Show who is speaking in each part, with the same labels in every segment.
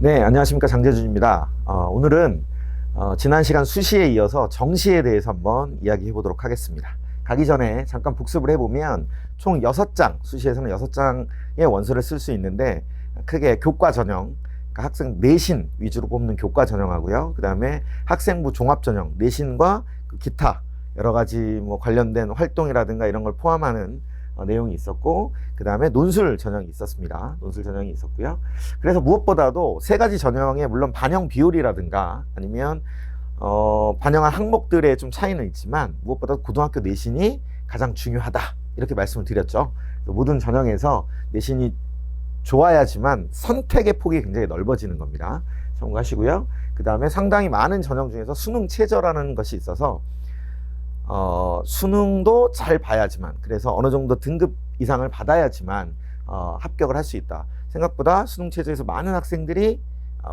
Speaker 1: 네, 안녕하십니까. 장재준입니다. 오늘은 지난 시간 수시에 이어서 정시에 대해서 한번 이야기해 보도록 하겠습니다. 가기 전에 잠깐 복습을 해보면 총 6장, 수시에서는 6장의 원서를 쓸 수 있는데 크게 교과 전형, 그러니까 학생 내신 위주로 뽑는 교과 전형하고요. 그 다음에 학생부 종합 전형, 내신과 기타 여러 가지 뭐 관련된 활동이라든가 이런 걸 포함하는 내용이 있었고, 그 다음에 논술 전형이 있었습니다. 논술 전형이 있었고요. 그래서 무엇보다도 세 가지 전형에 물론 반영 비율이라든가 아니면 반영한 항목들의 좀 차이는 있지만 무엇보다 고등학교 내신이 가장 중요하다 이렇게 말씀을 드렸죠. 모든 전형에서 내신이 좋아야지만 선택의 폭이 굉장히 넓어지는 겁니다. 참고하시고요. 그 다음에 상당히 많은 전형 중에서 수능 최저라는 것이 있어서 수능도 잘 봐야지만, 그래서 어느 정도 등급 이상을 받아야지만 합격을 할 수 있다. 생각보다 수능 최저에서 많은 학생들이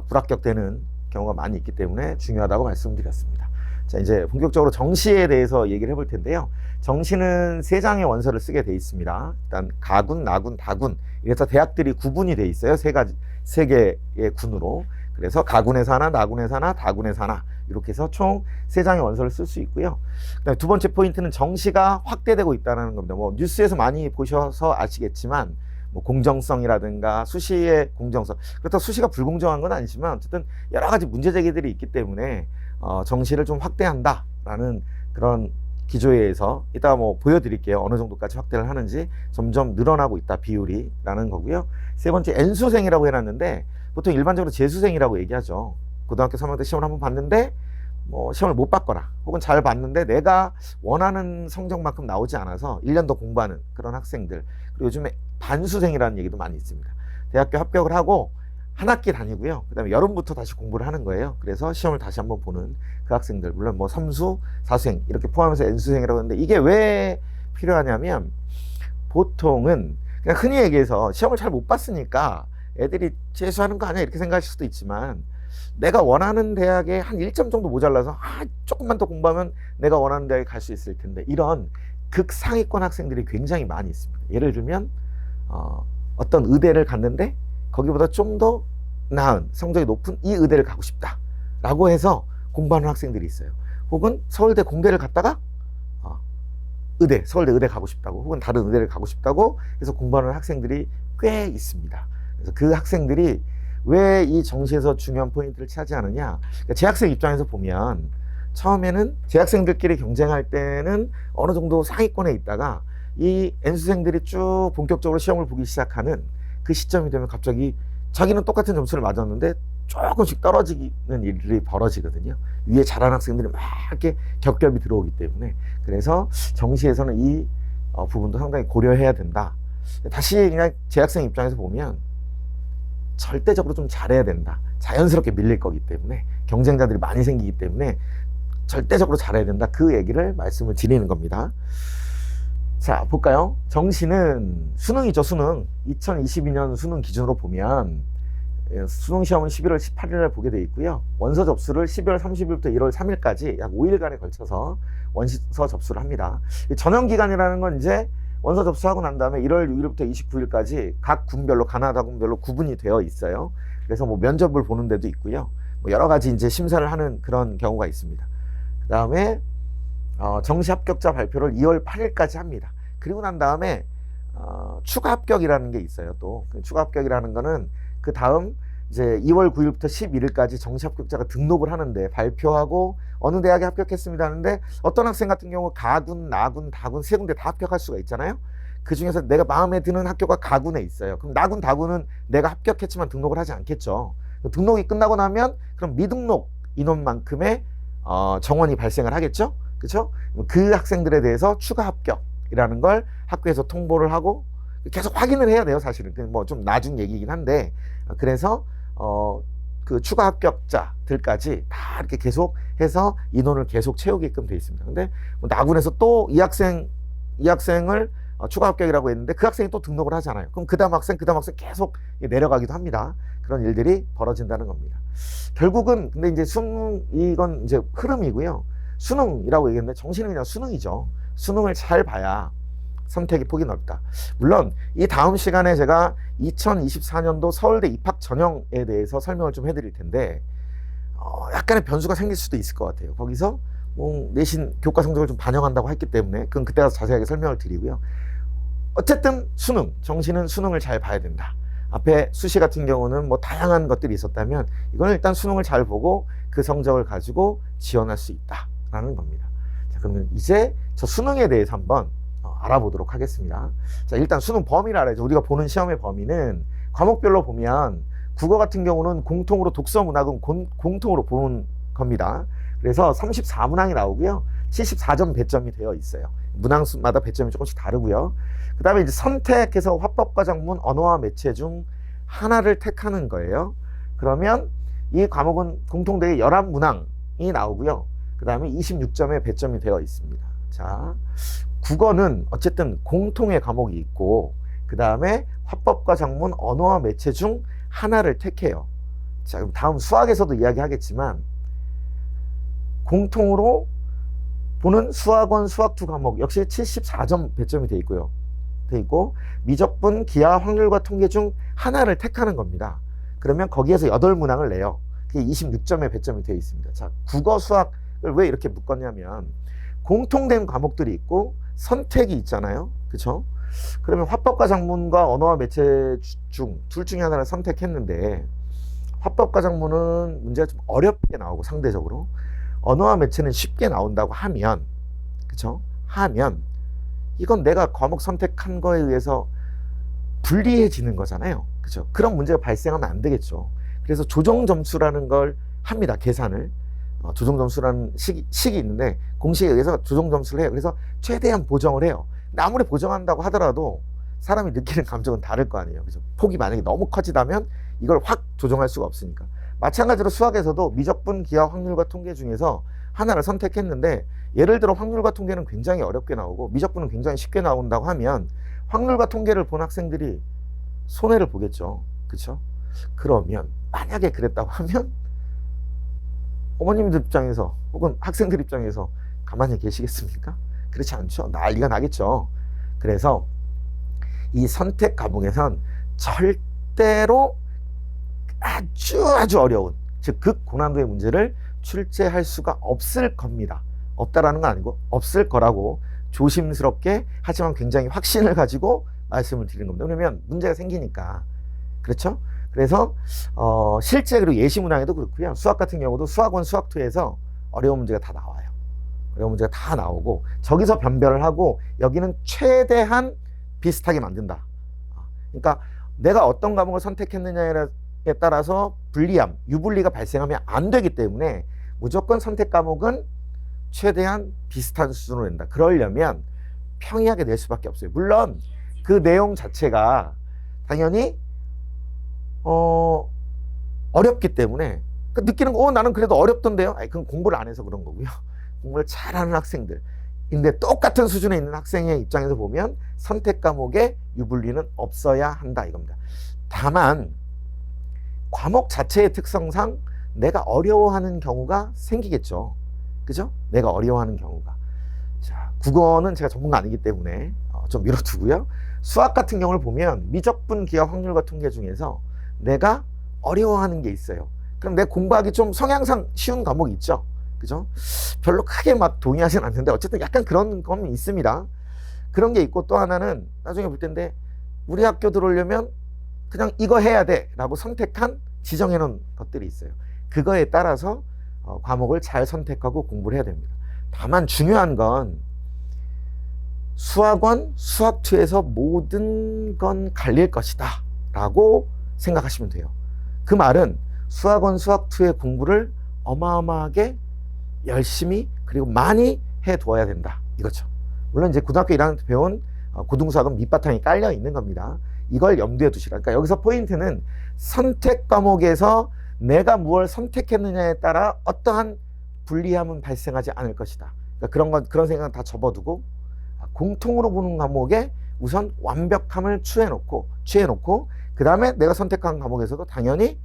Speaker 1: 불합격되는 경우가 많이 있기 때문에 중요하다고 말씀드렸습니다. 자, 이제 본격적으로 정시에 대해서 얘기를 해볼 텐데요. 정시는 3장의 원서를 쓰게 돼 있습니다. 일단 가군, 나군, 다군, 이래서 대학들이 구분이 돼 있어요. 세 개의 군으로. 그래서 가군에서 하나, 나군에서 하나, 다군에서 하나, 이렇게 해서 총 3장의 원서를 쓸 수 있고요. 그다음에 두 번째 포인트는 정시가 확대되고 있다는 겁니다. 뭐 뉴스에서 많이 보셔서 아시겠지만 뭐 공정성이라든가 수시의 공정성, 그렇다고 수시가 불공정한 건 아니지만 어쨌든 여러 가지 문제 제기들이 있기 때문에 정시를 좀 확대한다라는 그런 기조에 의해서 이따가 뭐 보여드릴게요. 어느 정도까지 확대를 하는지 점점 늘어나고 있다 비율이라는 거고요. 세 번째 N수생이라고 해놨는데 보통 일반적으로 재수생이라고 얘기하죠. 고등학교 3학년 때 시험을 한번 봤는데 뭐 시험을 못 봤거나 혹은 잘 봤는데 내가 원하는 성적만큼 나오지 않아서 1년 더 공부하는 그런 학생들. 그리고 요즘에 반수생이라는 얘기도 많이 있습니다. 대학교 합격을 하고 한 학기 다니고요. 그 다음에 여름부터 다시 공부를 하는 거예요. 그래서 시험을 다시 한번 보는 그 학생들. 물론 뭐 3수, 4수생 이렇게 포함해서 N수생이라고 하는데 이게 왜 필요하냐면 보통은 그냥 흔히 얘기해서 시험을 잘 못 봤으니까 애들이 재수하는 거 아니야 이렇게 생각하실 수도 있지만 내가 원하는 대학에 한 1점 정도 모자라서 조금만 더 공부하면 내가 원하는 대학에 갈 수 있을 텐데 이런 극상위권 학생들이 굉장히 많이 있습니다. 예를 들면 어떤 의대를 갔는데 거기보다 좀 더 나은 성적이 높은 이 의대를 가고 싶다 라고 해서 공부하는 학생들이 있어요. 혹은 서울대 공대를 갔다가 서울대 의대 가고 싶다고 혹은 다른 의대를 가고 싶다고 해서 공부하는 학생들이 꽤 있습니다. 그래서 그 학생들이 왜 이 정시에서 중요한 포인트를 차지하느냐, 그러니까 재학생 입장에서 보면 처음에는 재학생들끼리 경쟁할 때는 어느 정도 상위권에 있다가 이 N수생들이 쭉 본격적으로 시험을 보기 시작하는 그 시점이 되면 갑자기 자기는 똑같은 점수를 맞았는데 조금씩 떨어지는 일이 벌어지거든요. 위에 잘하는 학생들이 막 이렇게 겹겹이 들어오기 때문에. 그래서 정시에서는 이 부분도 상당히 고려해야 된다. 다시 그냥 재학생 입장에서 보면 절대적으로 좀 잘해야 된다. 자연스럽게 밀릴 거기 때문에, 경쟁자들이 많이 생기기 때문에 절대적으로 잘해야 된다. 그 얘기를 말씀을 드리는 겁니다. 자, 볼까요? 정시는 수능이죠. 수능 2022년 수능 기준으로 보면 수능 시험은 11월 18일에 보게 돼 있고요. 원서 접수를 12월 30일부터 1월 3일까지 약 5일간에 걸쳐서 원서 접수를 합니다. 전형 기간이라는 건 이제 원서 접수하고 난 다음에 1월 6일부터 29일까지 각 군별로, 가나다 군별로 구분이 되어 있어요. 그래서 뭐 면접을 보는 데도 있고요. 뭐 여러 가지 이제 심사를 하는 그런 경우가 있습니다. 그 다음에 정시 합격자 발표를 2월 8일까지 합니다. 그리고 난 다음에 추가 합격이라는 게 있어요. 또 추가 합격이라는 거는 그 다음 이제 2월 9일부터 11일까지 정시 합격자가 등록을 하는데 발표하고 어느 대학에 합격했습니다 하는데 어떤 학생 같은 경우 가군, 나군, 다군 세 군데 다 합격할 수가 있잖아요. 그 중에서 내가 마음에 드는 학교가 가군에 있어요. 그럼 나군, 다군은 내가 합격했지만 등록을 하지 않겠죠. 등록이 끝나고 나면 그럼 미등록 인원만큼의 정원이 발생을 하겠죠. 그렇죠? 그 학생들에 대해서 추가 합격이라는 걸 학교에서 통보를 하고 계속 확인을 해야 돼요. 사실은 뭐 좀 나중 얘기긴 한데, 그래서 그 추가 합격자들까지 다 이렇게 계속 해서 인원을 계속 채우게끔 돼 있습니다. 근데 뭐 나군에서 또 이 학생을 추가 합격이라고 했는데 그 학생이 또 등록을 하잖아요. 그럼 그 다음 학생 계속 내려가기도 합니다. 그런 일들이 벌어진다는 겁니다. 결국은 근데 이제 이건 이제 흐름이고요. 수능이라고 얘기했는데 정시는 그냥 수능이죠. 수능을 잘 봐야 선택의 폭이 넓다. 물론 이 다음 시간에 제가 2024년도 서울대 입학 전형에 대해서 설명을 좀 해드릴 텐데 약간의 변수가 생길 수도 있을 것 같아요. 거기서 뭐 내신 교과 성적을 좀 반영한다고 했기 때문에 그건 그때 가서 자세하게 설명을 드리고요. 어쨌든 수능, 정시는 수능을 잘 봐야 된다. 앞에 수시 같은 경우는 뭐 다양한 것들이 있었다면 이건 일단 수능을 잘 보고 그 성적을 가지고 지원할 수 있다라는 겁니다. 자, 그러면 이제 저 수능에 대해서 한번 알아보도록 하겠습니다. 자, 일단 수능 범위를 알아야죠. 우리가 보는 시험의 범위는 과목별로 보면 국어 같은 경우는 공통으로 독서 문학은 공통으로 보는 겁니다. 그래서 34문항이 나오고요. 74점 배점이 되어 있어요. 문항마다 배점이 조금씩 다르고요. 그 다음에 이제 선택해서 화법과 작문, 언어와 매체 중 하나를 택하는 거예요. 그러면 이 과목은 공통되게 11문항이 나오고요. 그 다음에 26점의 배점이 되어 있습니다. 자, 국어는 어쨌든 공통의 과목이 있고 그 다음에 화법과 작문, 언어와 매체 중 하나를 택해요. 자, 그럼 다음 수학에서도 이야기하겠지만 공통으로 보는 수학원, 수학 2 과목 역시 74점 배점이 돼 있고 미적분, 기하, 확률과 통계 중 하나를 택하는 겁니다. 그러면 거기에서 8문항을 내요. 그게 26점의 배점이 되어 있습니다. 자, 국어, 수학을 왜 이렇게 묶었냐면 공통된 과목들이 있고 선택이 있잖아요. 그렇죠? 그러면 화법과 작문과 언어와 매체 중 둘 중에 하나를 선택했는데 화법과 작문은 문제가 좀 어렵게 나오고 상대적으로 언어와 매체는 쉽게 나온다고 하면 그렇죠? 하면 이건 내가 과목 선택한 거에 의해서 불리해지는 거잖아요. 그렇죠? 그런 문제가 발생하면 안 되겠죠. 그래서 조정 점수라는 걸 합니다. 계산을. 조정 점수라는 식이 있는데 공식에 의해서 조정 점수를 해요. 그래서 최대한 보정을 해요. 근데 아무리 보정한다고 하더라도 사람이 느끼는 감정은 다를 거 아니에요. 그죠? 폭이 만약에 너무 커지다면 이걸 확 조정할 수가 없으니까. 마찬가지로 수학에서도 미적분, 기하, 확률과 통계 중에서 하나를 선택했는데 예를 들어 확률과 통계는 굉장히 어렵게 나오고 미적분은 굉장히 쉽게 나온다고 하면 확률과 통계를 본 학생들이 손해를 보겠죠. 그렇죠? 그러면 만약에 그랬다고 하면 어머님들 입장에서 혹은 학생들 입장에서 가만히 계시겠습니까? 그렇지 않죠. 난리가 나겠죠. 그래서 이 선택 과목에선 절대로 아주 어려운 즉 극고난도의 문제를 출제할 수가 없을 겁니다. 없다라는 건 아니고 없을 거라고 조심스럽게 하지만 굉장히 확신을 가지고 말씀을 드리는 겁니다. 왜냐면 문제가 생기니까. 그렇죠? 그래서 실제 그리고 예시 문항에도 그렇고요. 수학 같은 경우도 수학원, 수학 2에서 어려운 문제가 다 나와요. 어려운 문제가 다 나오고 저기서 변별을 하고 여기는 최대한 비슷하게 만든다. 그러니까 내가 어떤 과목을 선택했느냐에 따라서 불리함, 유불리가 발생하면 안 되기 때문에 무조건 선택 과목은 최대한 비슷한 수준으로 낸다. 그러려면 평이하게 낼 수밖에 없어요. 물론 그 내용 자체가 당연히 어렵기 때문에 느끼는 거 나는 그래도 어렵던데요. 아니, 그건 공부를 안 해서 그런 거고요. 공부를 잘하는 학생들 근데 똑같은 수준에 있는 학생의 입장에서 보면 선택 과목에 유불리는 없어야 한다 이겁니다. 다만 과목 자체의 특성상 내가 어려워하는 경우가 생기겠죠. 그죠? 내가 어려워하는 경우가. 자, 국어는 제가 전문가 아니기 때문에 좀 미뤄두고요. 수학 같은 경우를 보면 미적분, 기하, 확률과 통계 중에서 내가 어려워하는 게 있어요. 그럼 내 공부하기 좀 성향상 쉬운 과목이 있죠. 그죠? 별로 크게 막 동의하진 않는데 어쨌든 약간 그런 건 있습니다. 그런 게 있고 또 하나는 나중에 볼 텐데 우리 학교 들어오려면 그냥 이거 해야 돼 라고 선택한 지정해 놓은 것들이 있어요. 그거에 따라서 과목을 잘 선택하고 공부를 해야 됩니다. 다만 중요한 건 수학원, 수학2에서 모든 건 갈릴 것이다 라고 생각하시면 돼요. 그 말은 수학원, 수학2의 공부를 어마어마하게 열심히 그리고 많이 해두어야 된다 이거죠. 물론 이제 고등학교 1학년 때 배운 고등수학은 밑바탕이 깔려 있는 겁니다. 이걸 염두에 두시라. 그러니까 여기서 포인트는 선택 과목에서 내가 무엇을 선택했느냐에 따라 어떠한 불리함은 발생하지 않을 것이다. 그러니까 그런 생각은 다 접어두고 공통으로 보는 과목에 우선 완벽함을 취해놓고 그 다음에 내가 선택한 과목에서도 당연히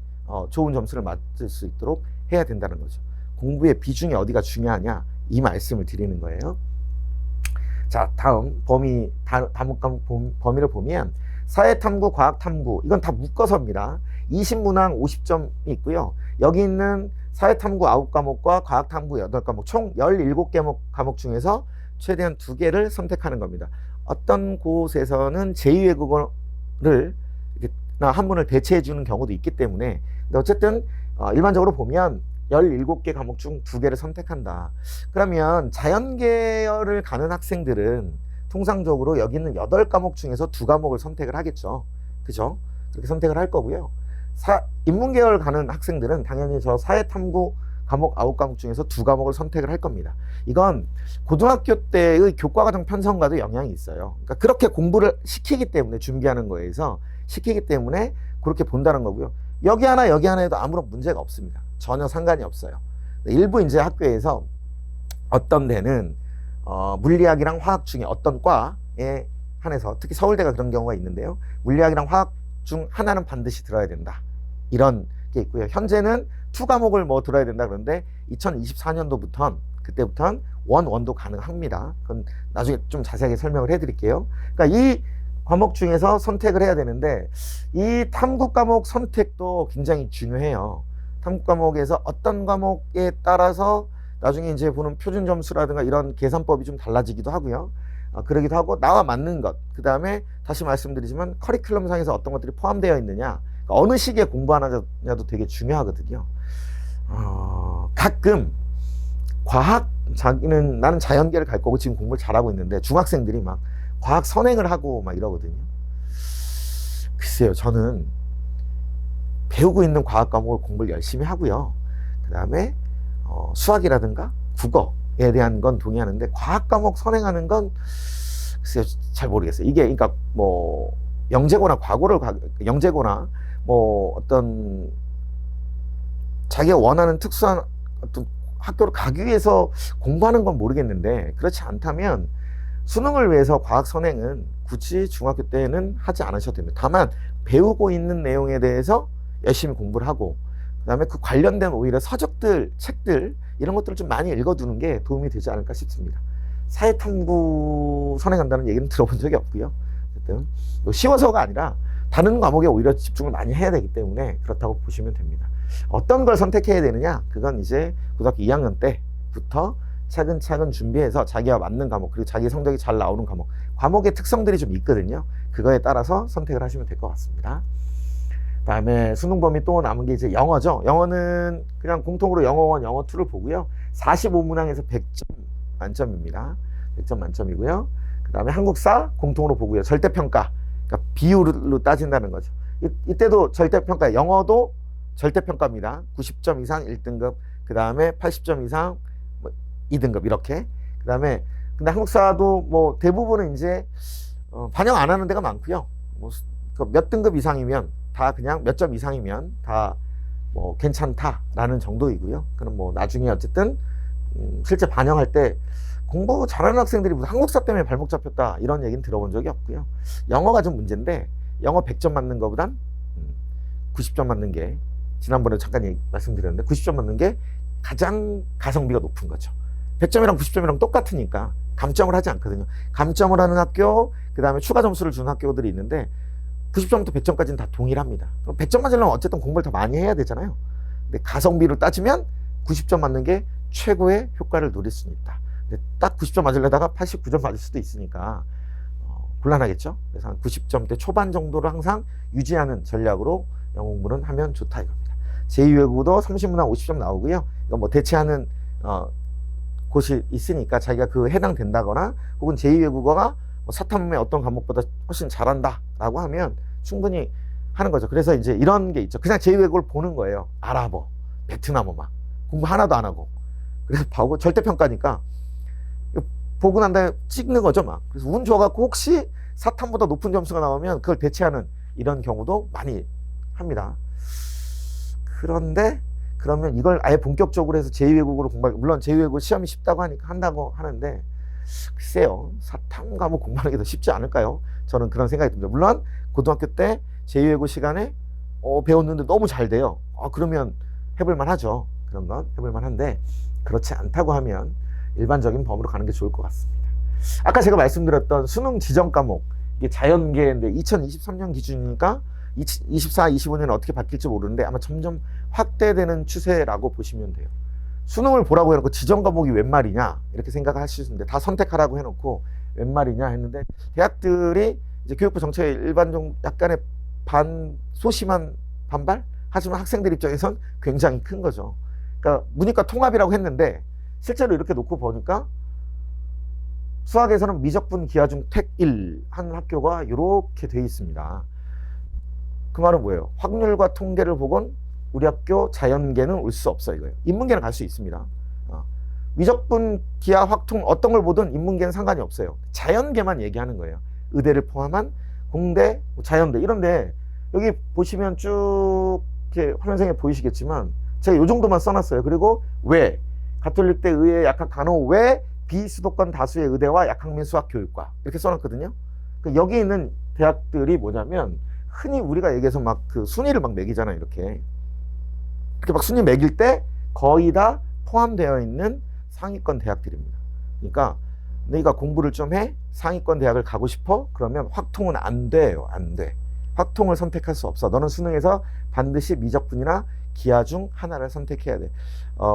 Speaker 1: 좋은 점수를 맞을 수 있도록 해야 된다는 거죠. 공부의 비중이 어디가 중요하냐 이 말씀을 드리는 거예요. 자, 다음 다목 과목 범위를 보면 사회탐구, 과학탐구 이건 다 묶어서입니다. 20문항 50점이 있고요. 여기 있는 사회탐구 9과목과 과학탐구 8과목 총 17개 과목 중에서 최대한 2개를 선택하는 겁니다. 어떤 곳에서는 제2외국어를 한문을 대체해 주는 경우도 있기 때문에, 근데 어쨌든 일반적으로 보면 17개 과목 중 2개를 선택한다. 그러면 자연계열을 가는 학생들은 통상적으로 여기 있는 8과목 중에서 2과목을 선택을 하겠죠. 그죠? 그렇게 선택을 할 거고요. 인문계열 가는 학생들은 당연히 저 사회탐구 과목 9과목 중에서 2과목을 선택을 할 겁니다. 이건 고등학교 때의 교과과정 편성과도 영향이 있어요. 그러니까 그렇게 공부를 시키기 때문에, 준비하는 거에서 시키기 때문에 그렇게 본다는 거고요. 여기 하나 여기 하나 해도 아무런 문제가 없습니다. 전혀 상관이 없어요. 일부 이제 학교에서 어떤 데는 물리학이랑 화학 중에 어떤 과에 한해서, 특히 서울대가 그런 경우가 있는데요. 물리학이랑 화학 중 하나는 반드시 들어야 된다. 이런 게 있고요. 현재는 2과목을 뭐 들어야 된다 그러는데 2024년도부터는 그때부터는 원도 가능합니다. 그건 나중에 좀 자세하게 설명을 해드릴게요. 그러니까 이 과목 중에서 선택을 해야 되는데, 이 탐구 과목 선택도 굉장히 중요해요. 탐구 과목에서 어떤 과목에 따라서 나중에 이제 보는 표준 점수라든가 이런 계산법이 좀 달라지기도 하고요. 그러기도 하고, 나와 맞는 것, 그 다음에 다시 말씀드리지만 커리큘럼 상에서 어떤 것들이 포함되어 있느냐, 그러니까 어느 시기에 공부하느냐도 되게 중요하거든요. 가끔 나는 자연계를 갈 거고 지금 공부를 잘하고 있는데 중학생들이 막 과학 선행을 하고 막 이러거든요. 글쎄요, 저는 배우고 있는 과학 과목을 공부를 열심히 하고요. 그 다음에 수학이라든가 국어에 대한 건 동의하는데, 과학 과목 선행하는 건 글쎄요, 잘 모르겠어요. 이게 그러니까 뭐 영재고나 영재고나 뭐 어떤 자기가 원하는 특수한 어떤 학교를 가기 위해서 공부하는 건 모르겠는데, 그렇지 않다면 수능을 위해서 과학 선행은 굳이 중학교 때는 하지 않으셔도 됩니다. 다만 배우고 있는 내용에 대해서 열심히 공부를 하고, 그 다음에 그 관련된 오히려 서적들, 책들 이런 것들을 좀 많이 읽어두는 게 도움이 되지 않을까 싶습니다. 사회탐구 선행한다는 얘기는 들어본 적이 없고요. 어쨌든 쉬워서가 아니라 다른 과목에 오히려 집중을 많이 해야 되기 때문에 그렇다고 보시면 됩니다. 어떤 걸 선택해야 되느냐, 그건 이제 고등학교 2학년 때부터 차근차근 준비해서 자기와 맞는 과목, 그리고 자기 성적이 잘 나오는 과목의 특성들이 좀 있거든요. 그거에 따라서 선택을 하시면 될 것 같습니다. 그 다음에 수능 범위 또 남은 게 이제 영어죠. 영어는 그냥 공통으로 영어 1, 영어 2를 보고요. 45문항에서 100점 만점입니다. 100점 만점이고요. 그 다음에 한국사 공통으로 보고요. 절대평가, 그러니까 비율로 따진다는 거죠. 이때도 절대평가, 영어도 절대평가입니다. 90점 이상 1등급, 그 다음에 80점 이상 2등급 이렇게. 그 다음에 근데 한국사도 뭐 대부분은 이제 반영 안 하는 데가 많고요. 뭐 몇 등급 이상이면 다 그냥 몇 점 이상이면 다 뭐 괜찮다라는 정도이고요. 그럼 뭐 나중에 어쨌든 실제 반영할 때 공부 잘하는 학생들이 무슨 한국사 때문에 발목 잡혔다 이런 얘기는 들어본 적이 없고요. 영어가 좀 문제인데, 영어 100점 맞는 것보단 90점 맞는 게, 지난번에 잠깐 말씀드렸는데 90점 맞는 게 가장 가성비가 높은 거죠. 100점이랑 90점이랑 똑같으니까 감점을 하지 않거든요. 감점을 하는 학교, 그 다음에 추가 점수를 주는 학교들이 있는데 90점부터 100점까지는 다 동일합니다. 그럼 100점 맞으려면 어쨌든 공부를 더 많이 해야 되잖아요. 근데 가성비로 따지면 90점 맞는 게 최고의 효과를 누릴 수는 있다. 근데 딱 90점 맞으려다가 89점 맞을 수도 있으니까 곤란하겠죠. 그래서 한 90점대 초반 정도를 항상 유지하는 전략으로 영어 공부는 하면 좋다 이겁니다. 제2외국어도 30문항 50점 나오고요. 이건 뭐 대체하는 곳이 있으니까 자기가 그 해당된다거나, 혹은 제2외국어가 뭐 사탐의 어떤 과목보다 훨씬 잘한다라고 하면 충분히 하는 거죠. 그래서 이제 이런 게 있죠. 그냥 제2외국어를 보는 거예요. 아랍어, 베트남어 막 공부 하나도 안 하고. 그래서 보고 절대평가니까 보고 난 다음에 찍는 거죠 막. 그래서 운 좋아갖고 혹시 사탐보다 높은 점수가 나오면 그걸 대체하는 이런 경우도 많이 합니다. 그런데 그러면 이걸 아예 본격적으로 해서 제2외국어로 공부할, 물론 제2외국어 시험이 쉽다고 하니까 한다고 하는데, 글쎄요, 사탐 과목 공부하는 게 더 쉽지 않을까요? 저는 그런 생각이 듭니다. 물론 고등학교 때 제2외국어 시간에 배웠는데 너무 잘 돼요. 그러면 해볼만 하죠. 그런 건 해볼만 한데, 그렇지 않다고 하면 일반적인 범위로 가는 게 좋을 것 같습니다. 아까 제가 말씀드렸던 수능 지정 과목, 이게 자연계인데 2023년 기준이니까 24, 25년은 어떻게 바뀔지 모르는데 아마 점점 확대되는 추세라고 보시면 돼요. 수능을 보라고 해놓고 지정 과목이 웬 말이냐 이렇게 생각하실 수 있는데, 다 선택하라고 해놓고 웬 말이냐 했는데, 대학들이 이제 교육부 정책에 일반적 약간의 소심한 반발? 하지만 학생들 입장에선 굉장히 큰 거죠. 그러니까 문이과 통합이라고 했는데 실제로 이렇게 놓고 보니까 수학에서는 미적분 기하중 택1 하는 학교가 이렇게 돼 있습니다. 그 말은 뭐예요? 확률과 통계를 보곤 우리 학교 자연계는 올 수 없어 이거예요. 인문계는 갈 수 있습니다. 미적분, 기하, 확통 어떤 걸 보든 인문계는 상관이 없어요. 자연계만 얘기하는 거예요. 의대를 포함한 공대, 자연대 이런데 여기 보시면 쭉 이렇게 화면상에 보이시겠지만 제가 이 정도만 써놨어요. 그리고 왜 가톨릭대 의회 약학 간호 왜 비수도권 다수의 의대와 약학민 수학교육과 이렇게 써놨거든요. 여기 있는 대학들이 뭐냐면 흔히 우리가 얘기해서 막 그 순위를 막 매기잖아요. 이렇게 막 순위 매길 때 거의 다 포함되어 있는 상위권 대학들입니다. 그러니까 너희가 공부를 좀 해? 상위권 대학을 가고 싶어? 그러면 확통은 안 돼요. 안 돼. 확통을 선택할 수 없어. 너는 수능에서 반드시 미적분이나 기하 중 하나를 선택해야 돼.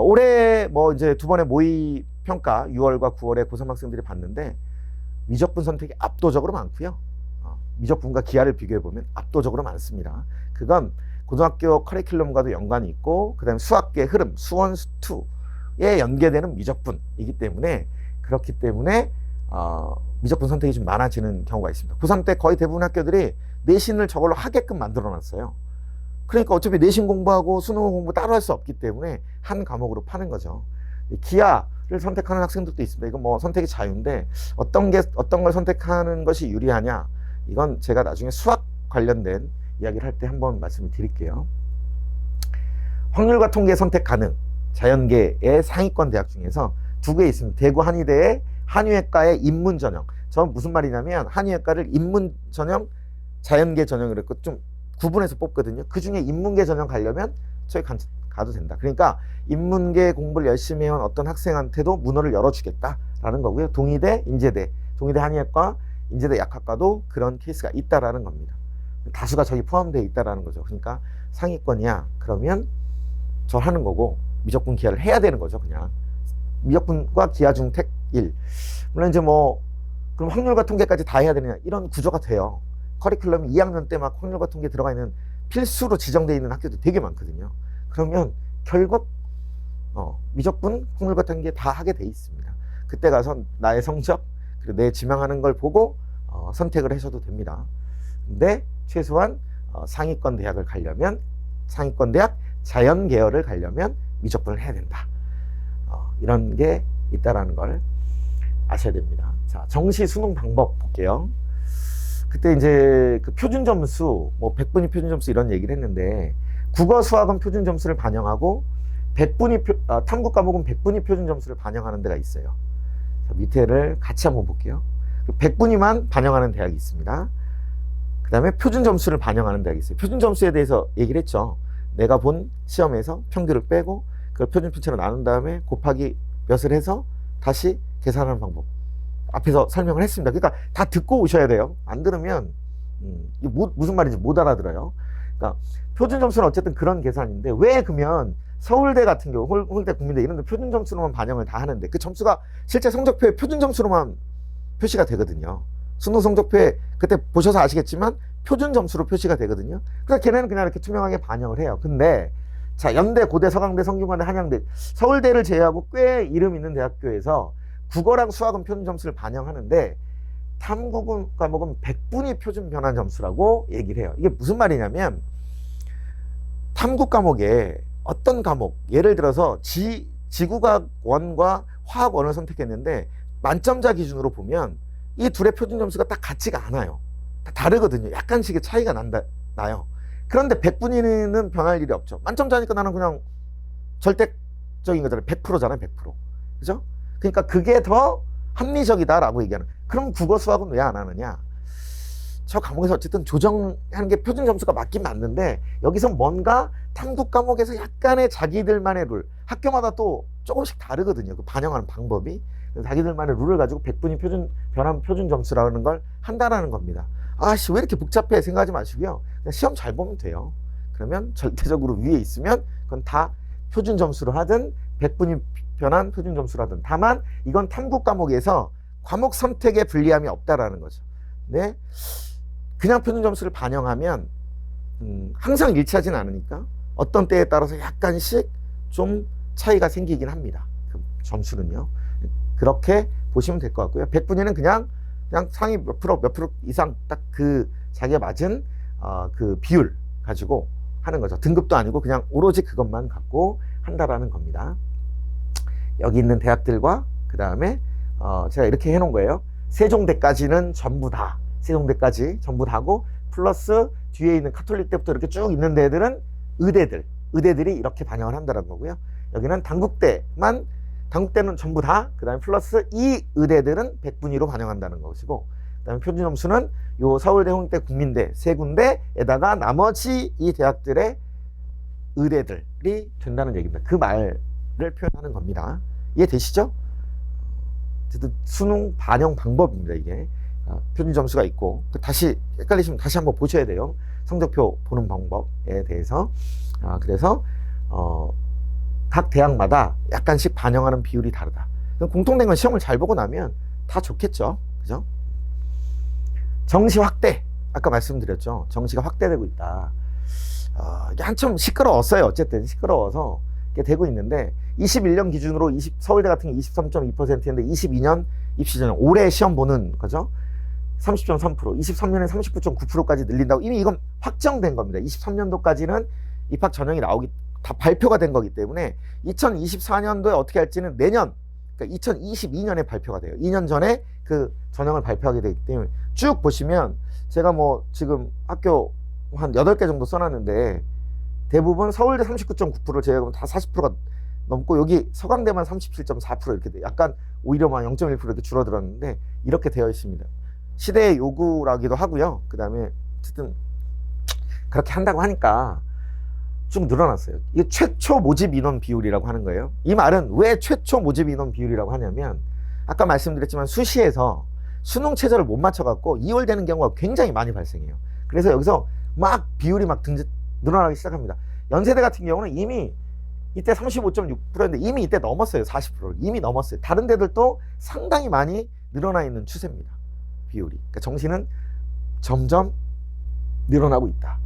Speaker 1: 올해 뭐 이제 두 번의 모의 평가 6월과 9월에 고3 학생들이 봤는데 미적분 선택이 압도적으로 많고요. 미적분과 기하를 비교해 보면 압도적으로 많습니다. 그건 고등학교 커리큘럼과도 연관이 있고, 그 다음에 수학계의 흐름, 수원, 수투에 연계되는 미적분이기 때문에, 그렇기 때문에 미적분 선택이 좀 많아지는 경우가 있습니다. 고3 때 거의 대부분 학교들이 내신을 저걸로 하게끔 만들어 놨어요. 그러니까 어차피 내신 공부하고 수능 공부 따로 할 수 없기 때문에 한 과목으로 파는 거죠. 기하를 선택하는 학생들도 있습니다. 이건 뭐 선택이 자유인데 어떤 걸 선택하는 것이 유리하냐, 이건 제가 나중에 수학 관련된 이야기를 할 때 한번 말씀을 드릴게요. 확률과 통계 선택 가능, 자연계의 상위권 대학 중에서 두 개 있습니다. 대구 한의대의 한의외과의 인문 전형. 저는 무슨 말이냐면 한의외과를 인문 전형, 자연계 전형으로 했고 좀 구분해서 뽑거든요. 그 중에 인문계 전형 가려면 저희 가도 된다. 그러니까 인문계 공부를 열심히 해온 어떤 학생한테도 문호를 열어주겠다라는 거고요. 동의대, 인제대, 동의대 한의학과, 인제대 약학과도 그런 케이스가 있다라는 겁니다. 다수가 저기 포함되어 있다라는 거죠. 그러니까 상위권이야. 그러면 저 하는 거고 미적분 기하를 해야 되는 거죠. 그냥 미적분과 기하 중 택 1. 물론 이제 뭐 그럼 확률과 통계까지 다 해야 되느냐, 이런 구조가 돼요. 커리큘럼 2학년 때 막 확률과 통계 들어가 있는 필수로 지정되어 있는 학교도 되게 많거든요. 그러면 결국 미적분, 확률과 통계 다 하게 돼 있습니다. 그때 가서 나의 성적, 그리고 내 지망하는 걸 보고 선택을 하셔도 됩니다. 근데 최소한 상위권 대학을 가려면, 상위권 대학 자연 계열을 가려면 미적분을 해야 된다. 이런 게 있다라는 걸 아셔야 됩니다. 자, 정시 수능 방법 볼게요. 그때 이제 그 표준 점수, 뭐 100분위 표준 점수 이런 얘기를 했는데, 국어 수학은 표준 점수를 반영하고 탐구 과목은 100분위 표준 점수를 반영하는 데가 있어요. 자, 밑에를 같이 한번 볼게요. 100분위만 반영하는 대학이 있습니다. 그 다음에 표준 점수를 반영하는 대학이 있어요. 표준 점수에 대해서 얘기를 했죠. 내가 본 시험에서 평균을 빼고 그걸 표준 편차로 나눈 다음에 곱하기 몇을 해서 다시 계산하는 방법. 앞에서 설명을 했습니다. 그러니까 다 듣고 오셔야 돼요. 안 들으면 무슨 말인지 못 알아들어요. 그러니까 표준 점수는 어쨌든 그런 계산인데, 왜 그러면 서울대 같은 경우, 서울대 국민대 이런 데 표준 점수로만 반영을 다 하는데 그 점수가 실제 성적표에 표준 점수로만 표시가 되거든요. 수능 성적표에 그때 보셔서 아시겠지만 표준 점수로 표시가 되거든요. 그래서 걔네는 그냥 이렇게 투명하게 반영을 해요. 근데 자, 연대, 고대, 서강대, 성균관대, 한양대, 서울대를 제외하고 꽤 이름 있는 대학교에서 국어랑 수학은 표준 점수를 반영하는데 탐구 과목은 100분위 표준 변환 점수라고 얘기를 해요. 이게 무슨 말이냐면, 탐구 과목에 어떤 과목, 예를 들어서 지구과학 1과 화학 1을 선택했는데 만점자 기준으로 보면 이 둘의 표준 점수가 딱 같지가 않아요. 다 다르거든요. 약간씩의 차이가 나요. 그런데 100분위는 변할 일이 없죠. 만점자니까 나는 그냥 절대적인 거잖아요. 100%잖아요. 100%. 그죠? 그러니까 그게 더 합리적이다라고 얘기하는. 그럼 국어 수학은 왜 안 하느냐? 저 과목에서 어쨌든 조정하는 게 표준 점수가 맞긴 맞는데, 여기서 뭔가 탐구 과목에서 약간의 자기들만의 룰, 학교마다 또 조금씩 다르거든요. 그 반영하는 방법이. 자기들만의 룰을 가지고 100분이 변환 표준 점수라는 걸 한다라는 겁니다. 아씨, 왜 이렇게 복잡해 생각하지 마시고요. 그냥 시험 잘 보면 돼요. 그러면 절대적으로 위에 있으면 그건 다 표준 점수로 하든 100분이 변환 표준 점수로 하든, 다만 이건 탐구 과목에서 과목 선택에 불리함이 없다라는 거죠. 네, 그냥 표준 점수를 반영하면 항상 일치하지는 않으니까 어떤 때에 따라서 약간씩 좀 차이가 생기긴 합니다. 그 점수는요. 그렇게 보시면 될 것 같고요. 100분위는 그냥 상위 몇 프로 이상 딱 그 자기가 맞은 그 비율 가지고 하는 거죠. 등급도 아니고 그냥 오로지 그것만 갖고 한다라는 겁니다. 여기 있는 대학들과 그 다음에 제가 이렇게 해놓은 거예요. 세종대까지는 전부 다, 세종대까지 전부 다고, 플러스 뒤에 있는 카톨릭 때부터 이렇게 쭉 있는 데들은 의대들이 이렇게 반영을 한다는 거고요. 여기는 단국대만, 단국대는 전부 다, 그 다음에 플러스 이 의대들은 100분위로 반영한다는 것이고, 그 다음에 표준 점수는 요 서울대, 홍대, 국민대 세 군데에다가 나머지 이 대학들의 의대들이 된다는 얘기입니다. 그 말을 표현하는 겁니다. 이해되시죠? 수능 반영 방법입니다. 이게 표준 점수가 있고, 다시 헷갈리시면 다시 한번 보셔야 돼요. 성적표 보는 방법에 대해서. 그래서 각 대학마다 약간씩 반영하는 비율이 다르다. 공통된 건 시험을 잘 보고 나면 다 좋겠죠. 그죠? 정시 확대, 아까 말씀드렸죠. 정시가 확대되고 있다. 이게 한참 시끄러웠어요. 어쨌든 시끄러워서 이게 되고 있는데, 21년 기준으로 서울대 같은 게 23.2%인데 22년 입시 전형, 올해 시험 보는 거죠. 30.3%, 23년에 39.9%까지 늘린다고. 이미 이건 확정된 겁니다. 23년도까지는 입학 전형이 다 발표가 된 거기 때문에 2024년도에 어떻게 할지는 내년, 그러니까 2022년에 발표가 돼요. 2년 전에 그 전형을 발표하게 되기 때문에 쭉 보시면, 제가 뭐 지금 학교 한 8개 정도 써놨는데 대부분 서울대 39.9%, 제가 다 40%가 넘고, 여기 서강대만 37.4% 이렇게 돼. 약간 오히려 막 0.1% 이렇게 줄어들었는데 이렇게 되어 있습니다. 시대의 요구라기도 하고요. 그 다음에 어쨌든 그렇게 한다고 하니까 쭉 늘어났어요. 이게 최초 모집 인원 비율이라고 하는 거예요. 이 말은 왜 최초 모집 인원 비율이라고 하냐면, 아까 말씀드렸지만 수시에서 수능 최저를 못 맞춰갖고 2월 되는 경우가 굉장히 많이 발생해요. 그래서 여기서 막 비율이 막 늘어나기 시작합니다. 연세대 같은 경우는 이미 이때 35.6%인데 이미 이때 넘었어요. 40%를 이미 넘었어요. 다른 데들도 상당히 많이 늘어나 있는 추세입니다. 비율이. 그러니까 정시는 점점 늘어나고 있다.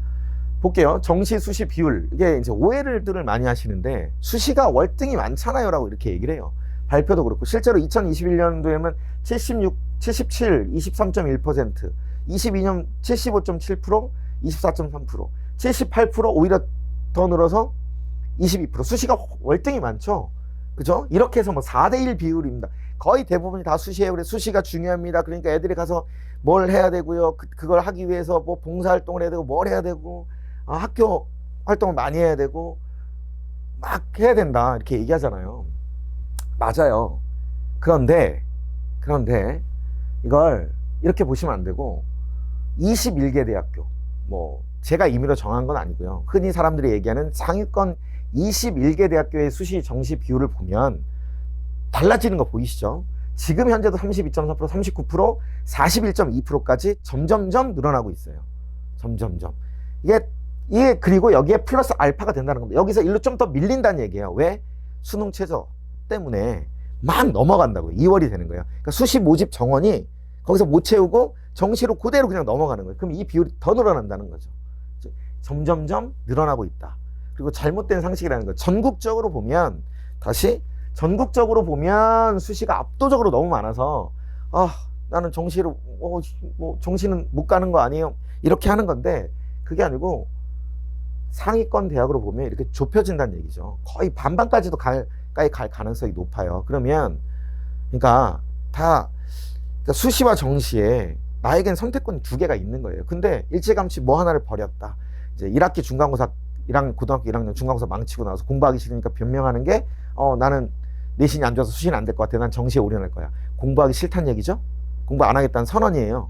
Speaker 1: 볼게요. 정시 수시 비율. 이게 이제 오해들을 많이 하시는데, 수시가 월등히 많잖아요 라고 이렇게 얘기를 해요. 발표도 그렇고, 실제로 2021년도에는 77, 23.1%, 22년 75.7%, 24.3%, 78%, 오히려 더 늘어서 22%. 수시가 월등히 많죠. 그죠? 이렇게 해서 뭐 4대1 비율입니다. 거의 대부분이 다 수시예요. 그래서 수시가 중요합니다. 그러니까 애들이 가서 뭘 해야 되고요. 그걸 하기 위해서 뭐 봉사활동을 해야 되고, 뭘 해야 되고, 학교 활동을 많이 해야 되고, 막 해야 된다. 이렇게 얘기하잖아요. 맞아요. 그런데 이걸 이렇게 보시면 안 되고, 21개 대학교, 뭐 제가 임의로 정한 건 아니고요. 흔히 사람들이 얘기하는 상위권 21개 대학교의 수시 정시 비율을 보면 달라지는 거 보이시죠? 지금 현재도 32.4%, 39%, 41.2%까지 점점점 늘어나고 있어요. 점점점. 이게 그리고 여기에 플러스 알파가 된다는 겁니다. 여기서 일로 좀 더 밀린다는 얘기예요. 왜? 수능 최저 때문에 막 넘어간다고요. 2월이 되는 거예요. 그러니까 수시 모집 정원이 거기서 못 채우고 정시로 그대로 그냥 넘어가는 거예요. 그럼 이 비율이 더 늘어난다는 거죠. 점점점 늘어나고 있다. 그리고 잘못된 상식이라는 거. 전국적으로 보면, 전국적으로 보면 수시가 압도적으로 너무 많아서, 나는 정시로, 뭐 정시는 못 가는 거 아니에요? 이렇게 하는 건데, 그게 아니고 상위권 대학으로 보면 이렇게 좁혀진다는 얘기죠. 거의 반반까지도 갈 가능성이 높아요. 그러면, 그러니까 수시와 정시에 나에겐 선택권이 2개가 있는 거예요. 근데 일찌감치 뭐 하나를 버렸다. 이제 1학기 중간고사, 고등학교 1학년 중간고사 망치고 나서 공부하기 싫으니까 변명하는 게, 나는 내신이 안 좋아서 수시는 안 될 것 같아. 난 정시에 올인할 거야. 공부하기 싫다는 얘기죠? 공부 안 하겠다는 선언이에요.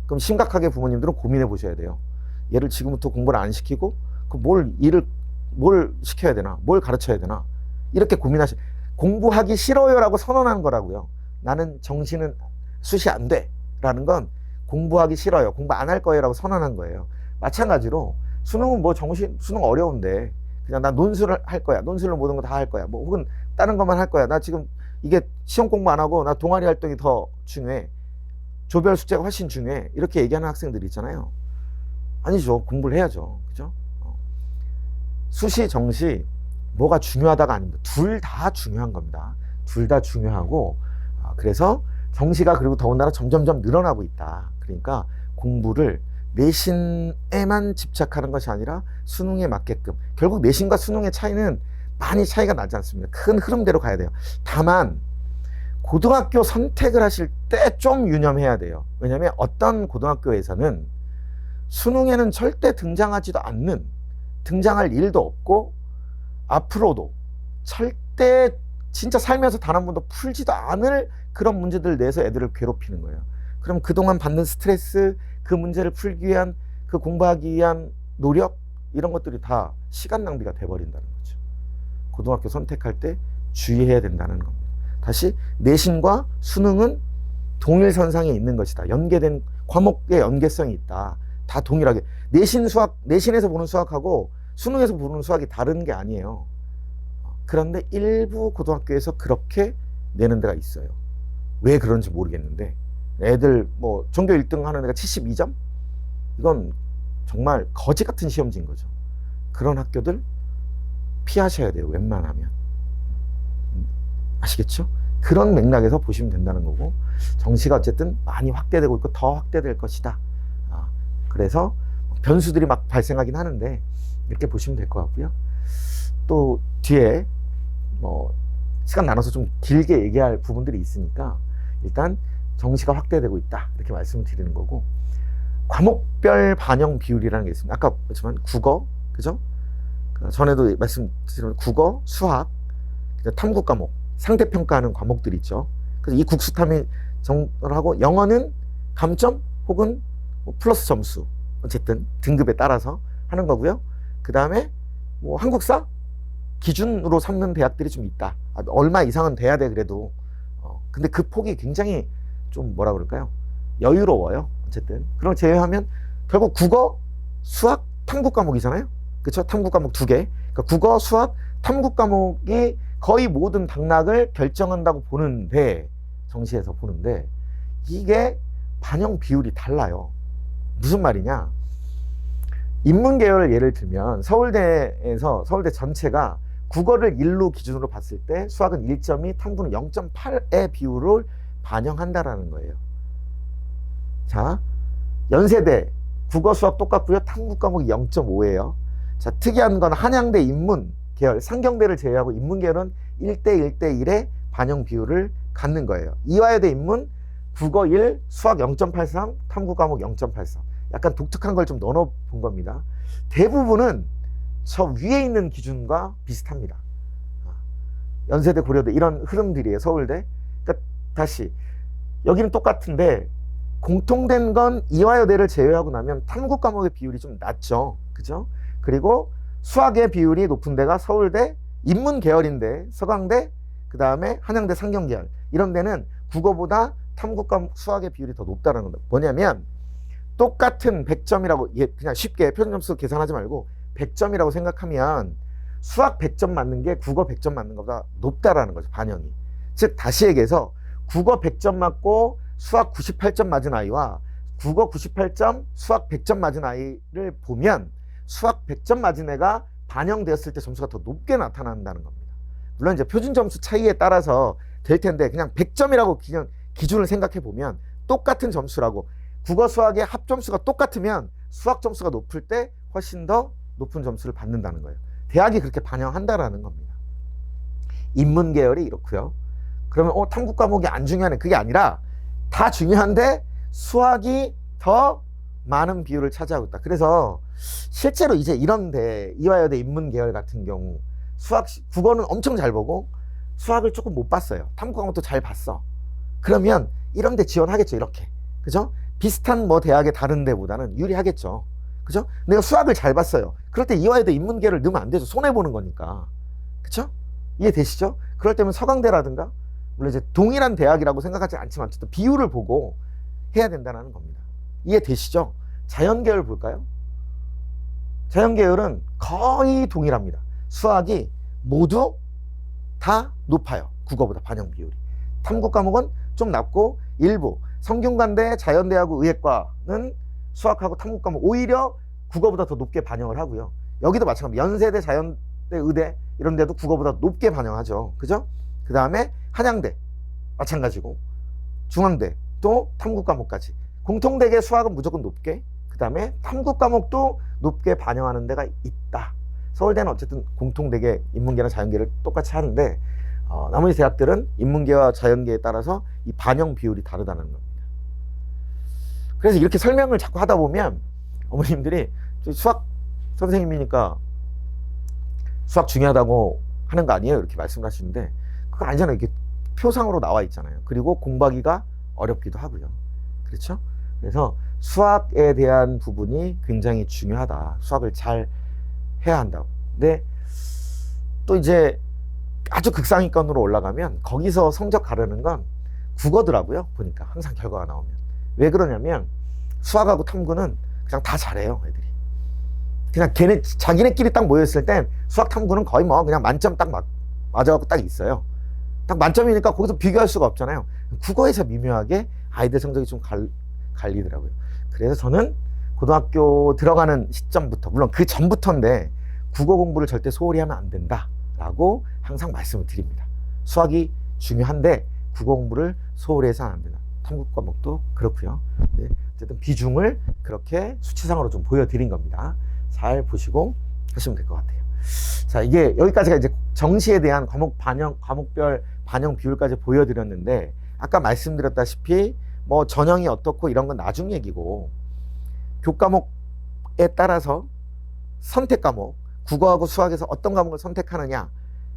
Speaker 1: 그럼 심각하게 부모님들은 고민해 보셔야 돼요. 얘를 지금부터 공부를 안 시키고, 뭘 시켜야 되나? 뭘 가르쳐야 되나? 이렇게 공부하기 싫어요라고 선언한 거라고요. 나는 정시는 수시 안 돼 라는 건 공부하기 싫어요, 공부 안 할 거예요 라고 선언한 거예요. 마찬가지로 수능은 뭐 수능 어려운데 그냥 나 논술을 할 거야, 논술로 모든 거 다 할 거야, 뭐 혹은 다른 것만 할 거야, 나 지금 이게 시험 공부 안 하고 나 동아리 활동이 더 중요해, 조별 숙제가 훨씬 중요해, 이렇게 얘기하는 학생들이 있잖아요. 아니죠. 공부를 해야죠. 그죠? 수시, 정시 뭐가 중요하다가 아닙니다. 둘 다 중요한 겁니다. 둘 다 중요하고, 그래서 정시가 그리고 더군다나 점점점 늘어나고 있다. 그러니까 공부를 내신에만 집착하는 것이 아니라 수능에 맞게끔, 결국 내신과 수능의 차이는 많이 차이가 나지 않습니다. 큰 흐름대로 가야 돼요. 다만 고등학교 선택을 하실 때 좀 유념해야 돼요. 왜냐하면 어떤 고등학교에서는 수능에는 절대 등장하지도 않는, 등장할 일도 없고 앞으로도 절대 진짜 살면서 단 한 번도 풀지도 않을 그런 문제들을 내서 애들을 괴롭히는 거예요. 그럼 그동안 받는 스트레스, 그 문제를 풀기 위한, 그 공부하기 위한 노력, 이런 것들이 다 시간 낭비가 돼버린다는 거죠. 고등학교 선택할 때 주의해야 된다는 겁니다. 다시, 내신과 수능은 동일선상에 있는 것이다. 연계된 과목의 연계성이 있다. 다 동일하게. 내신 수학, 내신에서 보는 수학하고 수능에서 보는 수학이 다른 게 아니에요. 그런데 일부 고등학교에서 그렇게 내는 데가 있어요. 왜 그런지 모르겠는데, 애들 뭐 전교 1등 하는 애가 72점? 이건 정말 거지 같은 시험지인 거죠. 그런 학교들 피하셔야 돼요, 웬만하면. 아시겠죠? 그런 맥락에서 보시면 된다는 거고, 정시가 어쨌든 많이 확대되고 있고 더 확대될 것이다. 그래서 변수들이 막 발생하긴 하는데 이렇게 보시면 될 것 같고요. 또 뒤에 뭐 시간 나눠서 좀 길게 얘기할 부분들이 있으니까 일단 정시가 확대되고 있다, 이렇게 말씀을 드리는 거고, 과목별 반영 비율이라는 게 있습니다. 아까 봤지만 국어, 그죠? 전에도 말씀드린 국어, 수학, 탐구 과목, 상대평가하는 과목들이 있죠. 그래서 이 국수탐이 정을 하고, 영어는 감점 혹은 뭐 플러스 점수, 어쨌든 등급에 따라서 하는 거고요. 그 다음에 뭐 한국사 기준으로 삼는 대학들이 좀 있다. 얼마 이상은 돼야 돼 그래도. 근데 그 폭이 굉장히 좀 뭐라 그럴까요? 여유로워요. 어쨌든 그럼 제외하면 결국 국어, 수학, 탐구 과목이잖아요. 그렇죠? 탐구 과목 2개. 그러니까 국어, 수학, 탐구 과목이 거의 모든 당락을 결정한다고 보는데, 정시에서 보는데 이게 반영 비율이 달라요. 무슨 말이냐? 인문계열 예를 들면 서울대에서, 서울대 전체가 국어를 1로 기준으로 봤을 때 수학은 1.2, 탐구는 0.8의 비율을 반영한다라는 거예요. 자, 연세대 국어, 수학 똑같고요. 탐구 과목이 0.5예요. 자, 특이한 건 한양대 인문 계열, 상경대를 제외하고 인문계열은 1대 1대1의 반영 비율을 갖는 거예요. 이화여대 인문 국어 1, 수학 0.83, 탐구 과목 0.83. 약간 독특한 걸 좀 넣어 본 겁니다. 대부분은 저 위에 있는 기준과 비슷합니다. 연세대, 고려대 이런 흐름들이에요. 서울대. 그러니까 다시 여기는 똑같은데 공통된 건 이화여대를 제외하고 나면 탐구 과목의 비율이 좀 낮죠. 그죠? 그리고 수학의 비율이 높은 데가 서울대 인문 계열인데, 서강대, 그 다음에 한양대 상경 계열, 이런 데는 국어보다 탐구 과목 수학의 비율이 더 높다는 건 뭐냐면, 똑같은 100점이라고, 그냥 쉽게 표준 점수 계산하지 말고 100점이라고 생각하면 수학 100점 맞는 게 국어 100점 맞는 것보다 높다라는 거죠, 반영이. 즉 다시 얘기해서 국어 100점 맞고 수학 98점 맞은 아이와 국어 98점, 수학 100점 맞은 아이를 보면 수학 100점 맞은 애가 반영되었을 때 점수가 더 높게 나타난다는 겁니다. 물론 이제 표준 점수 차이에 따라서 될 텐데, 그냥 100점이라고 그냥 기준을 생각해 보면 똑같은 점수라고, 국어 수학의 합점수가 똑같으면 수학 점수가 높을 때 훨씬 더 높은 점수를 받는다는 거예요. 대학이 그렇게 반영한다라는 겁니다. 인문 계열이 이렇고요. 그러면 탐구 과목이 안 중요하네, 그게 아니라 다 중요한데 수학이 더 많은 비율을 차지하고 있다. 그래서 실제로 이제 이런데 이화여대 인문 계열 같은 경우 수학, 국어는 엄청 잘 보고 수학을 조금 못 봤어요. 탐구 과목도 잘 봤어. 그러면 이런데 지원하겠죠, 이렇게. 그죠? 비슷한 뭐 대학의 다른 데보다는 유리하겠죠. 그죠? 내가 수학을 잘 봤어요. 그럴 때 이화여대 인문계를 넣으면 안 되죠. 손해보는 거니까. 그쵸? 이해되시죠? 그럴 때면 서강대라든가 물론 이제 동일한 대학이라고 생각하지 않지만 어쨌든 비율을 보고 해야 된다는 겁니다. 이해되시죠? 자연계열 볼까요? 자연계열은 거의 동일합니다. 수학이 모두 다 높아요. 국어보다 반영 비율이. 탐구 과목은 좀 낮고 일부 성균관대, 자연대하고 의예과는 수학하고 탐구 과목 오히려 국어보다 더 높게 반영을 하고요. 여기도 마찬가지입니다. 연세대, 자연대, 의대 이런 데도 국어보다 높게 반영하죠. 그죠? 그 다음에 한양대 마찬가지고 중앙대 또 탐구 과목까지 공통되게 수학은 무조건 높게, 그 다음에 탐구 과목도 높게 반영하는 데가 있다. 서울대는 어쨌든 공통되게 인문계나 자연계를 똑같이 하는데 나머지 대학들은 인문계와 자연계에 따라서 이 반영 비율이 다르다는 겁니다. 그래서 이렇게 설명을 자꾸 하다 보면 어머님들이 수학 선생님이니까 수학 중요하다고 하는 거 아니에요? 이렇게 말씀을 하시는데 그거 아니잖아요. 이렇게 표상으로 나와 있잖아요. 그리고 공부하기가 어렵기도 하고요. 그렇죠? 그래서 수학에 대한 부분이 굉장히 중요하다. 수학을 잘 해야 한다. 근데 또 이제 아주 극상위권으로 올라가면 거기서 성적 가르는 건 국어더라고요. 보니까 항상 결과가 나오면. 왜 그러냐면 수학하고 탐구는 그냥 다 잘해요, 애들이. 그냥 자기네끼리 딱 모였을 땐 수학 탐구는 거의 뭐 그냥 만점 딱 맞아갖고 딱 있어요. 딱 만점이니까 거기서 비교할 수가 없잖아요. 국어에서 미묘하게 아이들 성적이 좀 갈리더라고요. 그래서 저는 고등학교 들어가는 시점부터, 물론 그 전부터인데 국어 공부를 절대 소홀히 하면 안 된다라고 항상 말씀을 드립니다. 수학이 중요한데 국어 공부를 소홀히 해서는 안 된다. 탐구 과목도 그렇고요. 네, 어쨌든 비중을 그렇게 수치상으로 좀 보여드린 겁니다. 잘 보시고 하시면 될 것 같아요. 자, 이게 여기까지가 이제 정시에 대한 과목별 반영 비율까지 보여드렸는데 아까 말씀드렸다시피 뭐 전형이 어떻고 이런 건 나중 얘기고 교과목에 따라서 선택 과목, 국어하고 수학에서 어떤 과목을 선택하느냐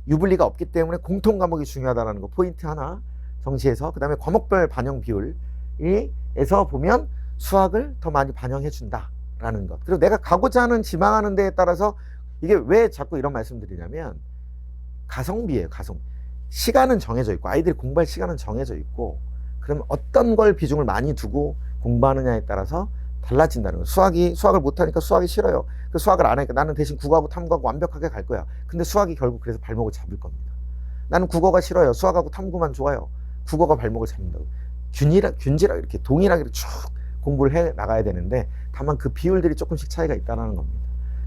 Speaker 1: 유불리가 없기 때문에 공통 과목이 중요하다는 거 포인트 하나 정시에서, 그 다음에 과목별 반영 비율에서 보면 수학을 더 많이 반영해 준다라는 것. 그리고 내가 가고자 하는 지망하는 데에 따라서 이게 왜 자꾸 이런 말씀 드리냐면 가성비예요. 가성비. 시간은 정해져 있고 아이들이 공부할 시간은 정해져 있고 그러면 어떤 걸 비중을 많이 두고 공부하느냐에 따라서 달라진다는 거예요. 수학을 못하니까 수학이 싫어요. 그 수학을 안 하니까 나는 대신 국어하고 탐구하고 완벽하게 갈 거야. 근데 수학이 결국 그래서 발목을 잡을 겁니다. 나는 국어가 싫어요. 수학하고 탐구만 좋아요. 국어가 발목을 잡는다고. 균질하게 이렇게 동일하게 쭉 공부를 해 나가야 되는데 다만 그 비율들이 조금씩 차이가 있다는 겁니다.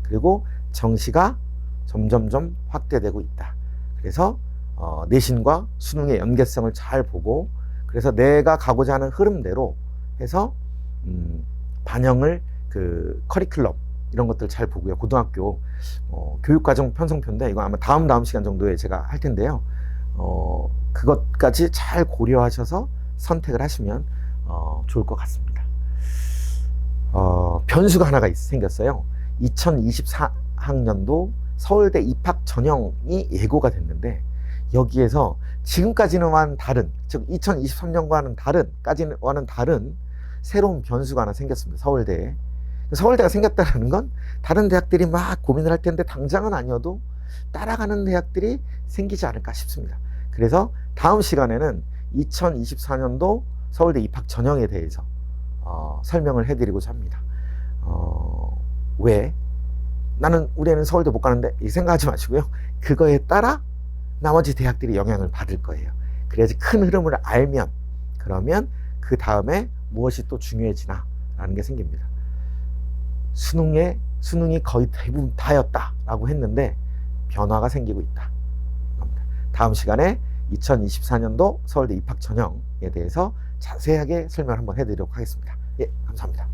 Speaker 1: 그리고 정시가 점점점 확대되고 있다. 그래서 내신과 수능의 연계성을 잘 보고 그래서 내가 가고자 하는 흐름대로 해서 반영을 그 커리큘럼 이런 것들 잘 보고요. 고등학교 교육과정 편성표인데 이거 아마 다음 시간 정도에 제가 할 텐데요. 그것까지 잘 고려하셔서 선택을 하시면 좋을 것 같습니다. 변수가 하나가 생겼어요. 2024학년도 서울대 입학 전형이 예고가 됐는데 여기에서 지금까지는 다른, 즉 2023년과는 다른 새로운 변수가 하나 생겼습니다. 서울대에. 서울대가 생겼다는 건 다른 대학들이 막 고민을 할 텐데 당장은 아니어도 따라가는 대학들이 생기지 않을까 싶습니다. 그래서 다음 시간에는 2024년도 서울대 입학 전형에 대해서 설명을 해드리고자 합니다. 왜? 우리 애는 서울대 못 가는데 이 생각하지 마시고요. 그거에 따라 나머지 대학들이 영향을 받을 거예요. 그래야지 큰 흐름을 알면 그러면 그 다음에 무엇이 또 중요해지나 라는 게 생깁니다. 수능이 거의 대부분 다였다라고 했는데 변화가 생기고 있다. 다음 시간에 2024년도 서울대 입학 전형에 대해서 자세하게 설명을 한번 해드리도록 하겠습니다. 예, 감사합니다.